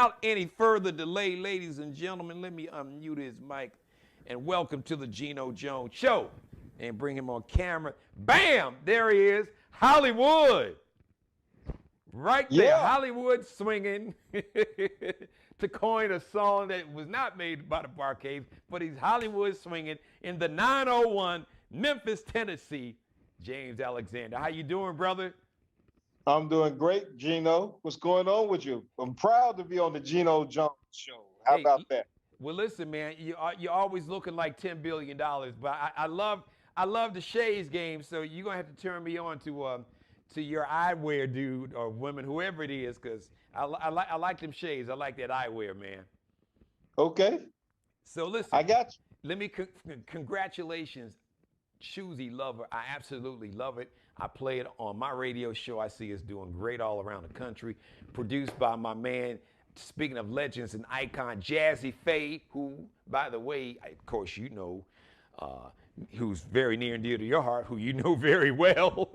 Without any further delay, ladies and gentlemen, let me unmute his mic and welcome to the Geno Jones Show and bring him on camera. Bam! There he is, Hollywood. Right there, Yeah, Hollywood swinging to coin a song that was not made by the Barcades, but he's Hollywood swinging in the 901 Memphis, Tennessee. James Alexander, how you doing, brother? I'm doing great, Gino. What's going on with you? I'm proud to be on the Geno Jones Show. How Hey, about that? well, listen, man, you're always looking like $10 billion, but I love the shades game, so you're gonna have to turn me on to your eyewear dude or woman, whoever it is, because I like them shades. I like that eyewear, man. Okay, So I listen, got let me congratulations, Choosy Lover. I absolutely love it. I play it on my radio show. I see it's doing great all around the country. Produced by my man, speaking of legends and icon, Jazzy Faye, who, by the way, of course, you know, uh, who's very near and dear to your heart, who you know very well.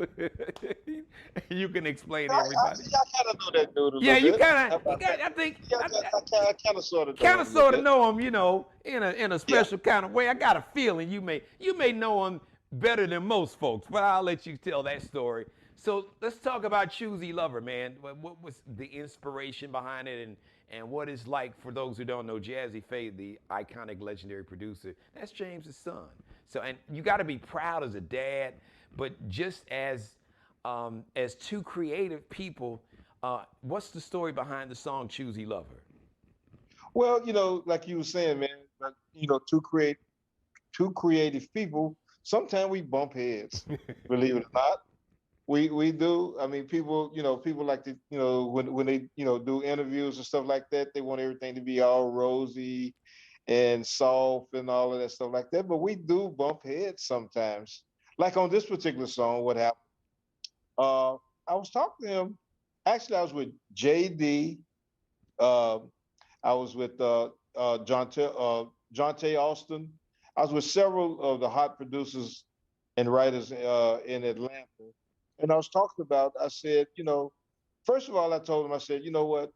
You can explain you. to everybody. I kind of know that dude a Yeah, little you bit. kind How of, you about got. that? I think, Yeah, I kind of sort of know kind him of a little sort of bit. know him, in a Yeah. special kind of way. I got a feeling you may know him better than most folks, but I'll let you tell that story. So let's talk about Choosy Lover, man. What was the inspiration behind it, and what it's like for those who don't know Jazzy Faye, the iconic, legendary producer. That's James's son. So, and you got to be proud as a dad, but just as two creative people, what's the story behind the song Choosy Lover? Well, like you were saying, man, two creative people. Sometimes we bump heads. Believe it or not, we do. I mean, people like to, when they, do interviews and stuff like that, they want everything to be all rosy and soft and all of that stuff like that. But we do bump heads sometimes. Like on this particular song, what happened? Uh, I was talking to him. Actually, I was with JD. Uh, I was with John Tay Austin. I was with several of the hot producers and writers in Atlanta. And I was talking about, I said, first of all, I told him, I said, you know what?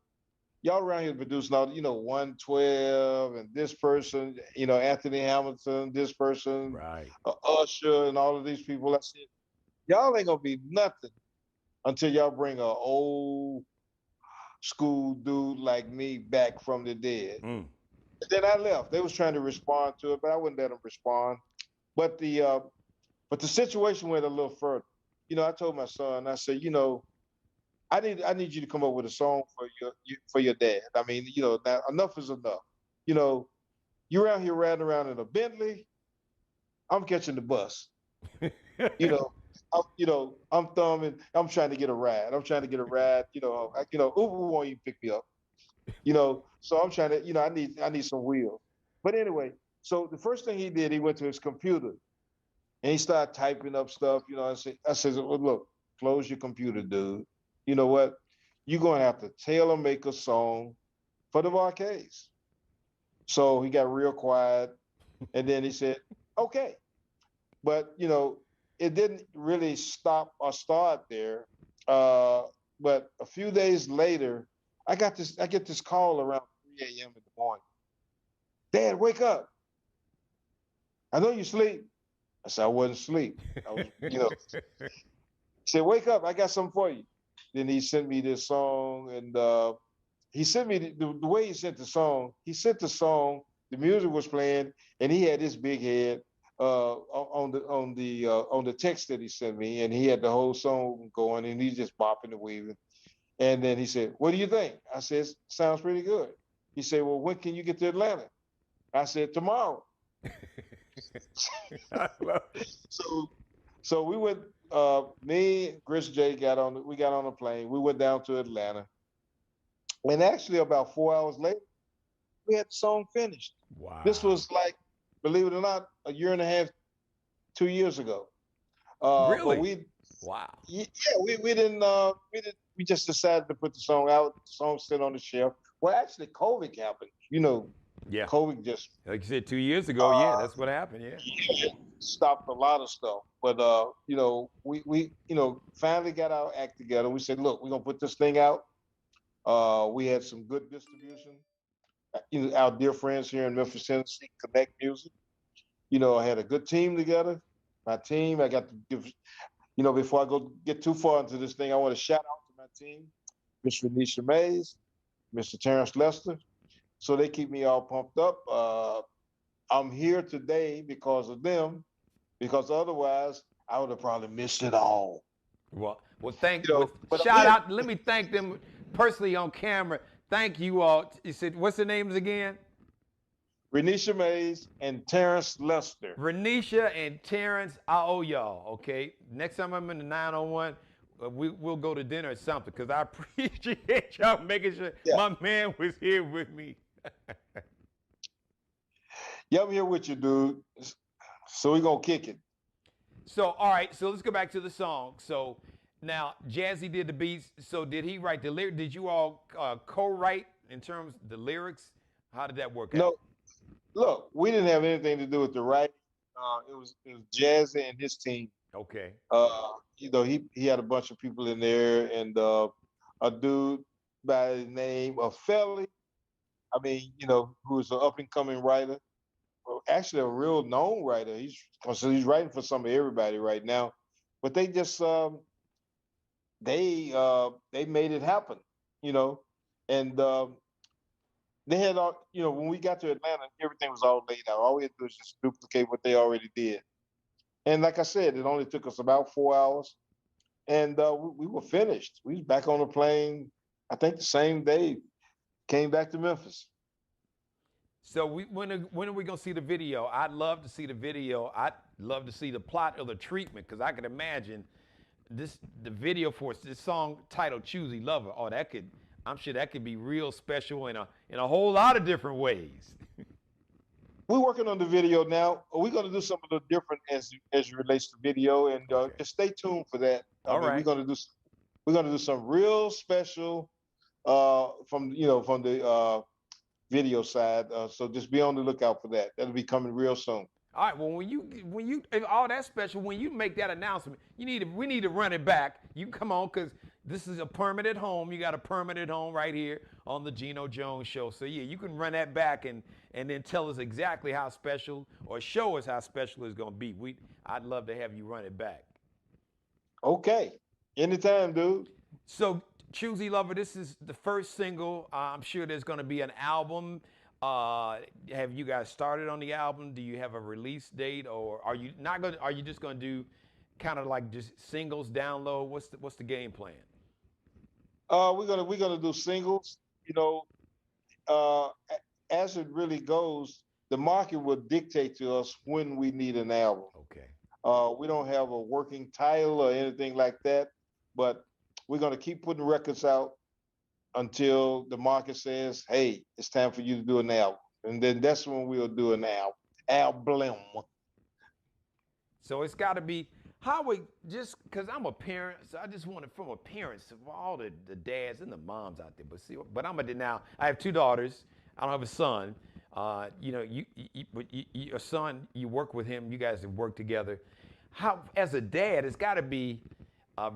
Y'all around here producing all, 112 and this person, Anthony Hamilton, this person, Right. Usher, and all of these people. I said, y'all ain't gonna be nothing until y'all bring a old school dude like me back from the dead. Mm. And then I left. They was trying to respond to it, but I wouldn't let them respond. But the situation went a little further. I told my son, I said, I need you to come up with a song for your dad. I mean, now enough is enough. You know, you're out here riding around in a Bentley. I'm catching the bus. You know, I'm thumbing. I'm trying to get a ride. I'm trying to get a ride. Uber won't even pick me up. So I'm trying to. I need some wheels. But anyway, so the first thing he did, he went to his computer and he started typing up stuff. I said, well, look, close your computer, dude. You know what? You're gonna have to tailor make a song for the arcades. So he got real quiet, and then he said, okay. But it didn't really stop or start there. Uh, but a few days later, I get this call around 3 a.m. in the morning. Dad, wake up! I know you sleep. I said I wasn't asleep. I was, he said, wake up! I got something for you. Then he sent me this song, and he sent me the way he sent the song. He sent the song. The music was playing, and he had this big head on the text that he sent me, and he had the whole song going, and he's just bopping and weaving. And then he said, "What do you think?" I said, "Sounds pretty good." He said, "Well, when can you get to Atlanta?" I said, "Tomorrow." I love it. So so we went. Me, Chris J got on a plane. We went down to Atlanta, and actually about 4 hours later, we had the song finished. This Wow. was like, believe it or not, a year and a half, 2 years ago. But Really? we, Wow. yeah, we just decided to put the song out. The song sit on the shelf. Well, actually, COVID happened. Yeah. COVID just Like you said 2 years ago, yeah, uh, that's what happened. Yeah. stopped a lot of stuff. But we finally got our act together. We said, look, we're gonna put this thing out. We had some good distribution. Our dear friends here in Memphis, Tennessee, Connect Music. I had a good team together. My team, I got to give, before I go get too far into this thing, I want to shout out to my team, Miss Renisha Mays, Mr. Terrence Lester. So they keep me all pumped up. I'm here today because of them, because otherwise I would have probably missed it all. Well, But I'm shout here. out. Let me thank them personally on camera. Thank you all. You said, what's the names again? Renisha Mays and Terrence Lester. Renisha and Terrence, I owe y'all, okay? Next time I'm in the 901, we'll go to dinner or something, because I appreciate y'all making sure Yeah. my man was here with me. Yeah, I'm here with you, dude. So we're going to kick it. So, all right, so let's go back to the song. So now Jazzy did the beats. So did he write the lyrics? Did you all co-write in terms of the lyrics? How did that work out? No, look, we didn't have anything to do with the writing. It was Jazzy and his team. Okay. He had a bunch of people in there, and a dude by the name of Felly. I mean, who's an up and coming writer. Well, actually, a real known writer. He's writing for some of everybody right now. But they just they made it happen, you know, and they had all when we got to Atlanta, everything was all laid out. All we had to do was just duplicate what they already did. And like I said, it only took us about 4 hours, and we were finished. We was back on the plane. I think the same day. Came back to Memphis. So when are we gonna see the video? I'd love to see the video. I'd love to see the plot of the treatment, because I can imagine the video for this song titled "Choosy Lover." Oh, I'm sure that could be real special in a whole lot of different ways. We're working on the video now. We're going to do something a little different as it relates to video, and Okay. just stay tuned for that. All right. We're going to do some real special from the video side. So just be on the lookout for that. That'll be coming real soon. All right. Well, if all that special, when you make that announcement, we need to run it back. You come on, because this is a permanent home. You got a permanent home right here on the Geno Jones Show. So yeah, you can run that back and then tell us exactly how special, or show us how special it's gonna be. I'd love to have you run it back. Okay, anytime, dude. So, Choosy Lover, this is the first single. I'm sure there's going to be an album. Have you guys started on the album? Do you have a release date, or are you not going? Are you just going to do kind of like just singles, download? What's the game plan? We're gonna do singles. You know, uh, as it really goes, the market will dictate to us when we need an album. Okay. We don't have a working title or anything like that, but we're going to keep putting records out until the market says, "Hey, it's time for you to do an album," and then that's when we'll do an album. So it's got to be how we just because I'm a parent, so I just want it from a parent, so for all the dads and the moms out there. But I'm a now. I have two daughters. I don't have a son. Your son, you work with him. You guys have worked together. How, as a dad, it's got to be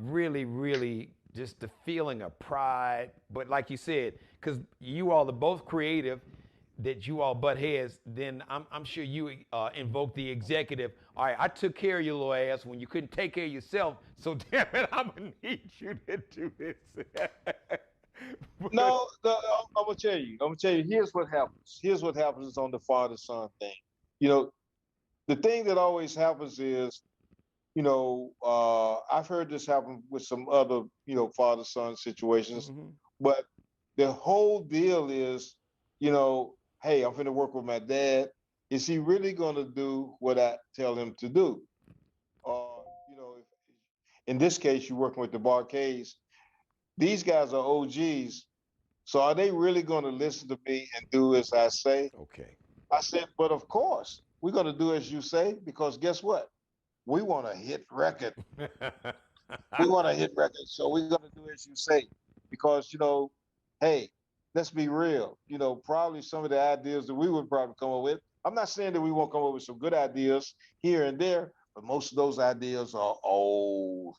really, really just the feeling of pride. But like you said, because you all are both creative, that you all butt heads, then I'm sure you invoke the executive. All right, I took care of your little ass when you couldn't take care of yourself, so damn it, I'm gonna need you to do this. No, I'm gonna tell you. I'm gonna tell you. Here's what happens. Here's what happens on the father-son thing. You know, the thing that always happens is, I've heard this happen with some other, father-son situations, but the whole deal is, hey, I'm going to work with my dad. Is he really going to do what I tell him to do? If, in this case, you're working with the Barcades. These guys are OGs. So are they really going to listen to me and do as I say? Okay. I said, but of course, we're going to do as you say, because guess what? We want a hit record. We want a hit record. So we're going to do as you say, because, hey, let's be real. Probably some of the ideas that we would probably come up with. I'm not saying that we won't come up with some good ideas here and there, but most of those ideas are old.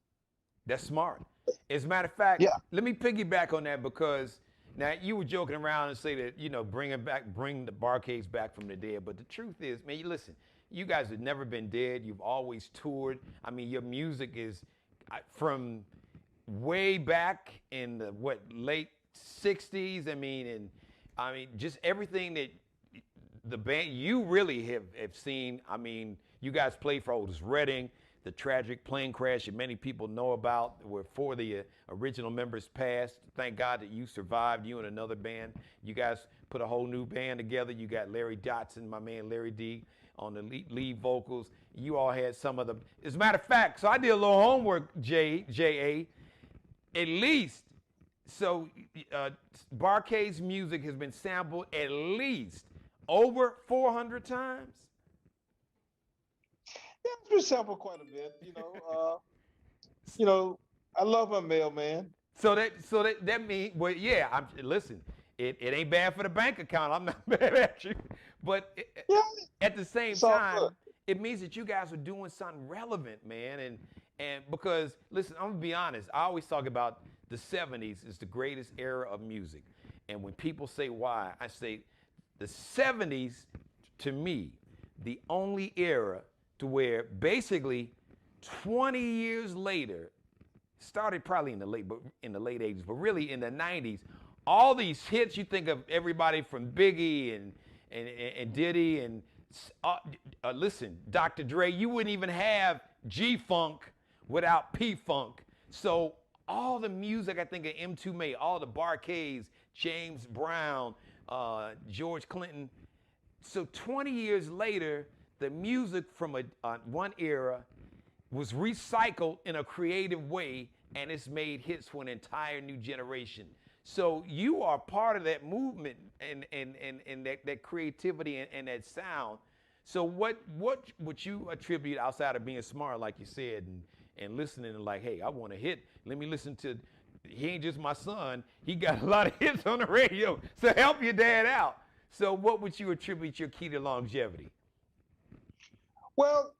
That's smart. As a matter of fact, Yeah. let me piggyback on that, because Now you were joking around and say that bring the Barcades back from the dead, but the truth is, man, listen, you guys have never been dead. You've always toured. I mean, your music is from way back in the late '60s. I mean, just everything that the band you really have seen. I mean, you guys played for Otis Redding, the tragic plane crash that many people know about, where four of the original members passed. Thank God that you survived, you and another band. You guys put a whole new band together. You got Larry Dotson, my man Larry D, on the lead vocals. You all had some of the, as a matter of fact, so I did a little homework, J.A., at least, so Barcade's music has been sampled at least over 400 times. Yeah, it's been sampled quite a bit. You know, I love my mailman. So that means, well, yeah. Listen. It ain't bad for the bank account. I'm not mad at you, but Yeah, at the same it's all time, good. it means that you guys are doing something relevant, man. And because listen, I'm gonna be honest. I always talk about the '70s is the greatest era of music, and when people say why, I say the '70s to me, the only era to where basically 20 years later, started probably in the late '80s, but really in the '90s, all these hits. You think of everybody from Biggie and Diddy and listen, Dr. Dre. You wouldn't even have G Funk without P Funk. So all the music I think of M2 made, all the Barcades, James Brown, George Clinton. So 20 years later, the music from one era was recycled in a creative way, and it's made hits for an entire new generation. So you are part of that movement and that creativity and that sound. So what would you attribute outside of being smart, like you said, and listening and like, hey, I want a hit. Let me listen to. He ain't just my son. He got a lot of hits on the radio. So help your dad out. So what would you attribute your key to longevity? Well,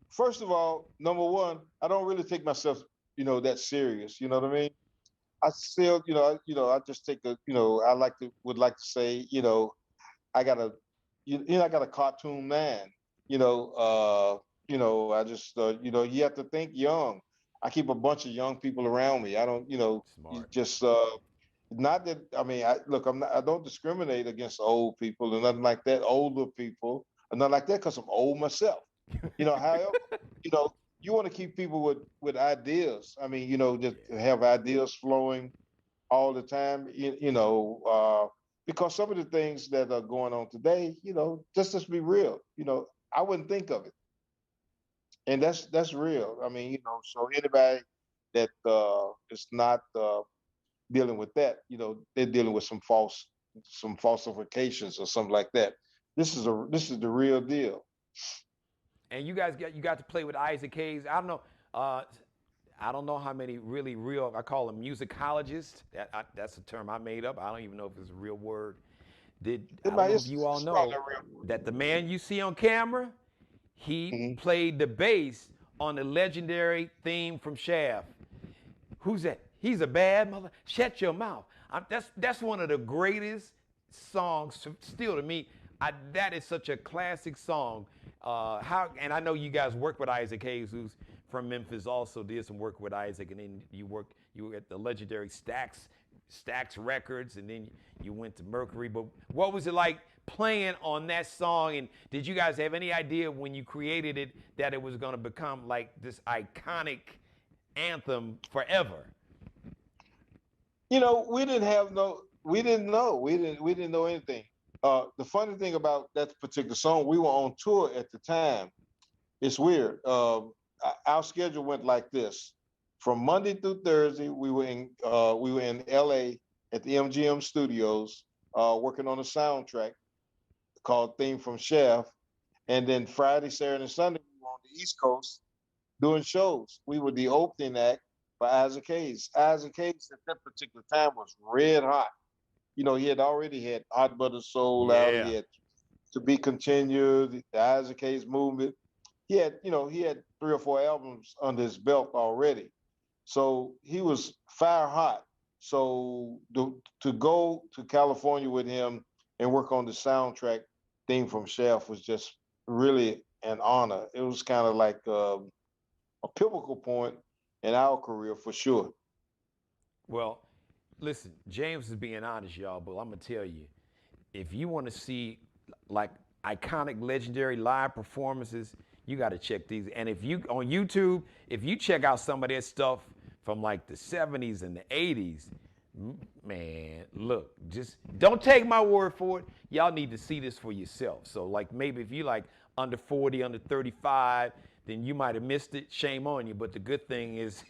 first of all, number one, I don't really take myself, that serious. You know what I mean? I still, I just take I would like to say, I got a, I got a cartoon man. You know, I just, you have to think young. I keep a bunch of young people around me. I don't, Smart. just not that. I mean, I don't discriminate against old people and nothing like that. Older people and nothing like that because I'm old myself. However, you know, you want to keep people with ideas. I mean, just have ideas flowing all the time. Because some of the things that are going on today, just let's be real. I wouldn't think of it, and that's real. I mean, so anybody that is not dealing with that, they're dealing with some falsifications or something like that. This is the real deal. And you got to play with Isaac Hayes. I don't know how many really real. I call them musicologists. That's a term I made up. I don't even know if it's a real word. I don't know if you all It's probably know a real word. that the man you see on camera, he Mhm. played the bass on the legendary theme from Shaft. Who's that? He's a bad mother. Shut your mouth. That's one of the greatest songs still to me. That is such a classic song. And I know you guys work with Isaac Hayes, who's from Memphis, also did some work with Isaac, and then you were at the legendary Stax Records, and then you went to Mercury. But what was it like playing on that song? And did you guys have any idea when you created it that it was going to become like this iconic anthem forever? We didn't know anything. The funny thing about that particular song, we were on tour at the time. It's weird. Our schedule went like this: from Monday through Thursday, we were in L.A. at the MGM Studios, working on a soundtrack called "Theme from Shaft," and then Friday, Saturday, and Sunday we were on the East Coast doing shows. We were the opening act for Isaac Hayes. Isaac Hayes at that particular time was red hot. He had already had Hot Butter Soul out. He Yeah. had To Be Continued, the Isaac Hayes movement. He had 3 or 4 albums under his belt already. So he was fire hot. So to go to California with him and work on the soundtrack theme from Chef was just really an honor. It was kind of like a pivotal point in our career for sure. Well, listen, James is being honest, y'all, but I'm gonna tell you, if you want to see like iconic, legendary live performances, you got to check these. And if you on YouTube, if you check out some of that stuff from like the 70s and the 80s, man, look, just don't take my word for it. Y'all need to see this for yourself. So like maybe if you like under 40, under 35, then you might have missed it. Shame on you. But the good thing is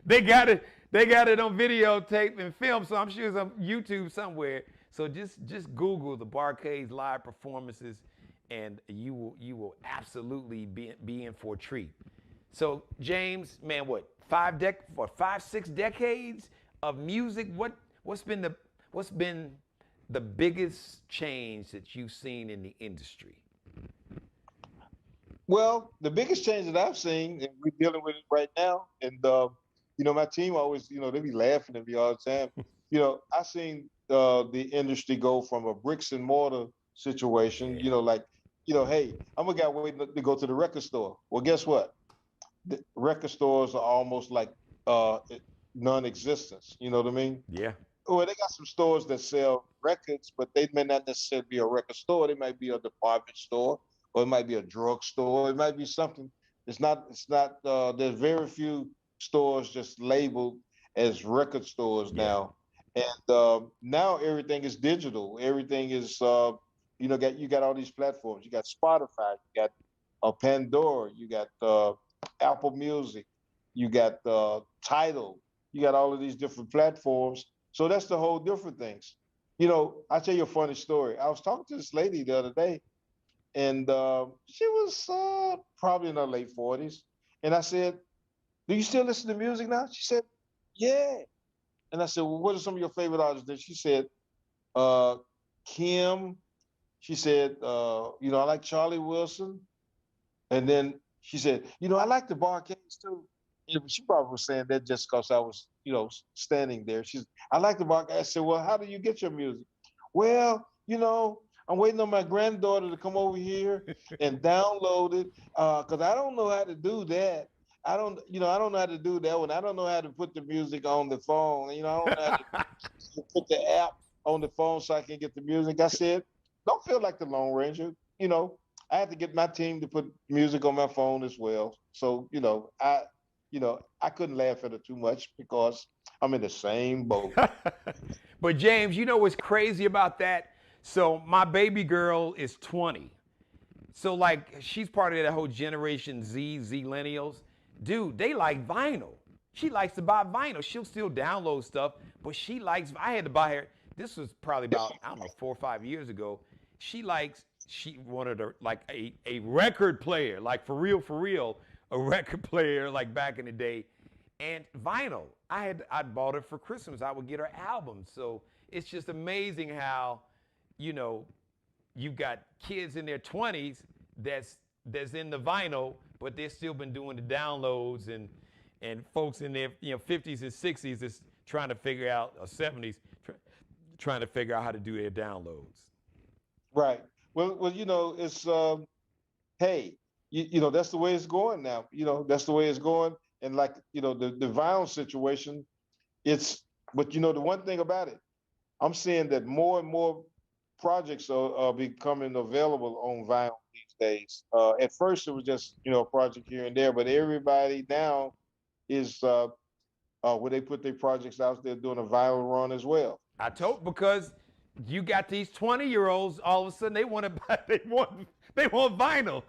they got it. They got it on videotape and film. So I'm sure it's on YouTube somewhere. So just Google the Barcades live performances, and you will absolutely be in for a treat. So James, man, what 5, 6 decades of music? What's been the biggest change that you've seen in the industry? Well, the biggest change that I've seen, and we're dealing with it right now, and my team always, they be laughing at me all the time. I seen the industry go from a bricks and mortar situation, Yeah. like, hey, I'm a guy waiting to go to the record store. Well, guess what? The record stores are almost like non-existence. You know what I mean? Yeah. Well, they got some stores that sell records, but they may not necessarily be a record store. They might be a department store, or it might be a drug store. It might be something. It's not. It's not. There's very few stores just labeled as record stores Yeah. now, and now everything is digital. Everything is. You got all these platforms. You got Spotify. You got Pandora. You got Apple Music. You got Tidal. You got all of these different platforms. So that's the whole different things. I'll tell you a funny story. I was talking to this lady the other day, and she was probably in her late 40s. And I said, "Do you still listen to music now?" She said, "Yeah." And I said, "Well, what are some of your favorite artists?" Then she said, uh, Kim. She said, I like Charlie Wilson. And then she said, I like the Barcades too. She probably was saying that just because I was, standing there. I like the Barcades. I said, well, how do you get your music? Well, I'm waiting on my granddaughter to come over here and download it because I don't know how to do that. I don't know how to do that one. I don't know how to put the music on the phone. I don't know how to put the app on the phone so I can get the music. I said, don't feel like the Lone Ranger. I had to get my team to put music on my phone as well. So, I couldn't laugh at it too much because I'm in the same boat. But James, you know what's crazy about that? So my baby girl is 20. So like she's part of that whole generation Zillennials. Dude, they like vinyl. She likes to buy vinyl. She'll still download stuff, but she likes. I had to buy her. This was probably about I don't know 4 or 5 years ago. She wanted like a record player, like for real, a record player like back in the day, and vinyl. I bought it for Christmas. I would get her albums. So it's just amazing how, you know, you've got kids in their 20s that's in the vinyl, but they've still been doing the downloads, and folks in their 50s and 60s is trying to figure out, or 70s trying to figure out how to do their downloads. Right. Well, it's hey, that's the way it's going now. That's the way it's going. And like, the violence situation, but the one thing about it, I'm seeing that more and more projects are becoming available on vinyl these days. At first, it was just, a project here and there, but everybody now is where they put their projects out there doing a vinyl run as well. I told because you got these 20-year-olds all of a sudden they want to buy they want vinyl.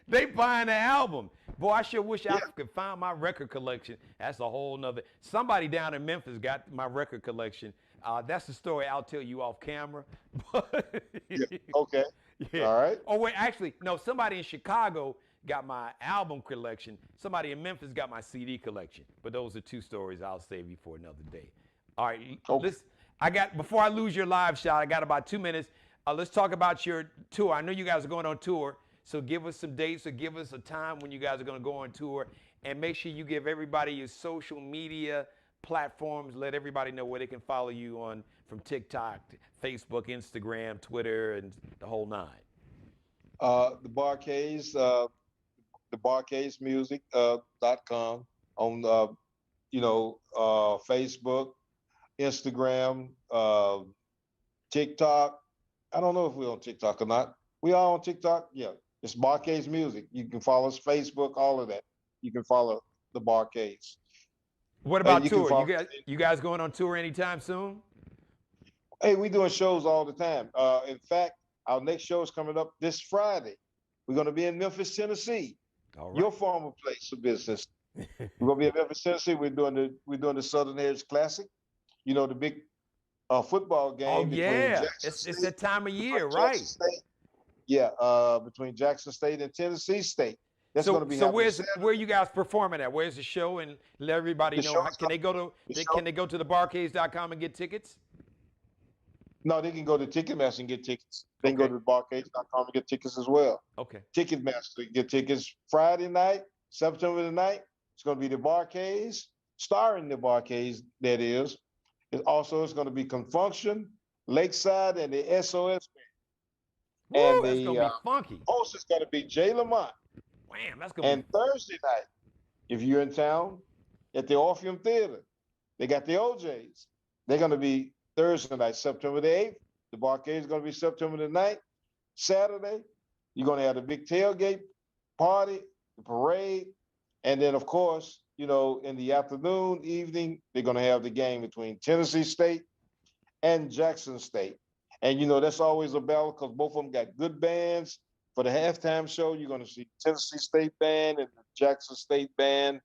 They buying the album. Boy, I sure wish I could find my record collection. That's a whole nother. Somebody down in Memphis got my record collection. That's the story I'll tell you off camera. Yeah. Okay. Yeah. All right. Oh wait, actually, no. Somebody in Chicago got my album collection. Somebody in Memphis got my CD collection. But those are two stories I'll save you for another day. All right, Okay. listen. Before I lose your live shot, I got about 2 minutes. Let's talk about your tour. I know you guys are going on tour, so give us some dates or give us a time when you guys are going to go on tour, and make sure you give everybody your social media platforms. Let everybody know where they can follow you on from TikTok, Facebook, Instagram, Twitter, and the whole nine. The Barcades, the barcadesmusic.com on Facebook, Instagram, TikTok. I don't know if we're on TikTok or not. We are on TikTok. Yeah, it's Barcades Music. You can follow us, Facebook, all of that. You can follow the Barcades. What about tour? You guys going on tour anytime soon? Hey, we doing shows all the time. In fact, our next show is coming up this Friday. We're going to be in Memphis, Tennessee, your former place of business. We're going to be in Memphis, Tennessee. We're doing the Southern Heritage Classic. You know, the big football game. Oh yeah, it's that time of year, right? Yeah, between Jackson State and Tennessee State. That's going to be. So where are you guys performing at? Where's the show? And let everybody know. Can they go to the barcades.com and get tickets? No, they can go to Ticketmaster and get tickets. They can go to barcades.com and get tickets as well. Okay. Ticketmaster, get tickets Friday night, September the 9th. It's going to be the Barcades, starring the Barcades, that is. It's going to be Confunction, Lakeside, and the SOS Band. And that's going to be funky. Host is going to be Jay Lamont. Wham, that's going to be. And Thursday night, if you're in town, at the Orpheum Theater, they got the OJs. They're going to be Thursday night, September the 8th. The Barcade is going to be September the 9th. Saturday, you're going to have the big tailgate party, the parade. And then, of course, in the afternoon, evening, they're going to have the game between Tennessee State and Jackson State. And, that's always a battle because both of them got good bands. For the halftime show, you're going to see Tennessee State Band and the Jackson State Band.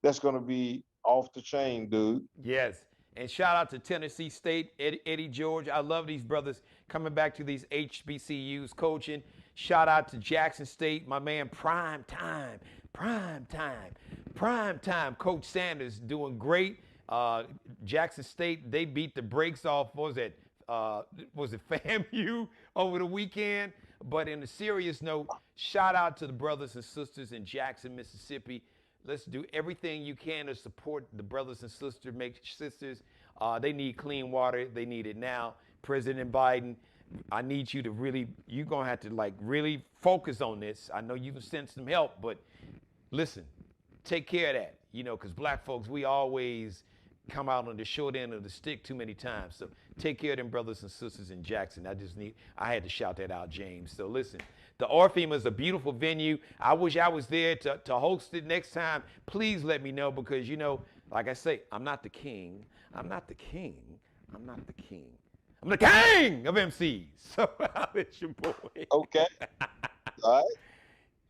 That's going to be off the chain, dude. Yes. And shout out to Tennessee State, Eddie George. I love these brothers coming back to these HBCUs coaching. Shout out to Jackson State, my man, prime time. Coach Sanders doing great. Jackson State, they beat the brakes off, was it FAMU over the weekend? But in a serious note, shout out to the brothers and sisters in Jackson, Mississippi. Let's do everything you can to support the brothers and sisters. They need clean water. They need it now. President Biden, I need you to you're going to have to really focus on this. I know you can send some help, but listen, take care of that, because black folks, we always come out on the short end of the stick too many times. So take care of them brothers and sisters in Jackson. I had to shout that out, James. So listen, the Orpheum is a beautiful venue. I wish I was there to host it next time. Please let me know because, like I say, I'm not the king. I'm the king of MCs. So I'll let your boy. Okay. All right.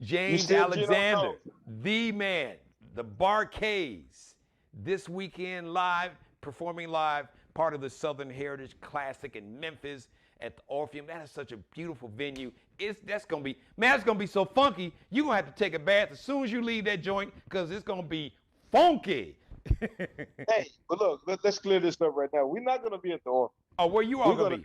James Alexander, the man, the Barcades, this weekend performing live, part of the Southern Heritage Classic in Memphis at the Orpheum. That is such a beautiful venue. That's gonna be so funky. You're gonna have to take a bath as soon as you leave that joint because it's gonna be funky. Hey, but look, let's clear this up right now. We're not gonna be at the Orpheum. Oh, where you all gonna be?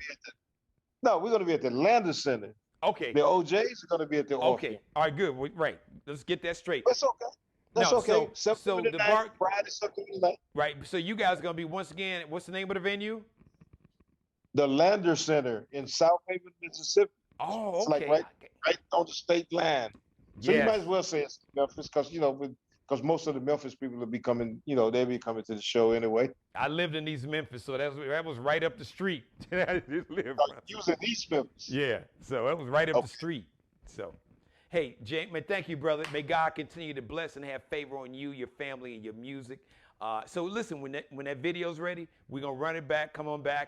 We're gonna be at the Landis Center. Okay. The OJs are gonna be at the Orpheum. Okay. All right, good. Right. Let's get that straight. That's okay. That's okay. So the Friday, September the 9th. Right. So you guys are gonna be once again. What's the name of the venue? The Lander Center in South Haven, Mississippi. Oh, okay. It's like right on the state line. So you might as well say it's Memphis because most of the Memphis people will be coming. They'll be coming to the show anyway. I lived in East Memphis, so that was right up the street. I just lived. You was in East Memphis. Yeah. So that was right up the street. So. Hey, James, man, thank you, brother. May God continue to bless and have favor on you, your family, and your music. So listen, when that video's ready, we're going to run it back, come on back,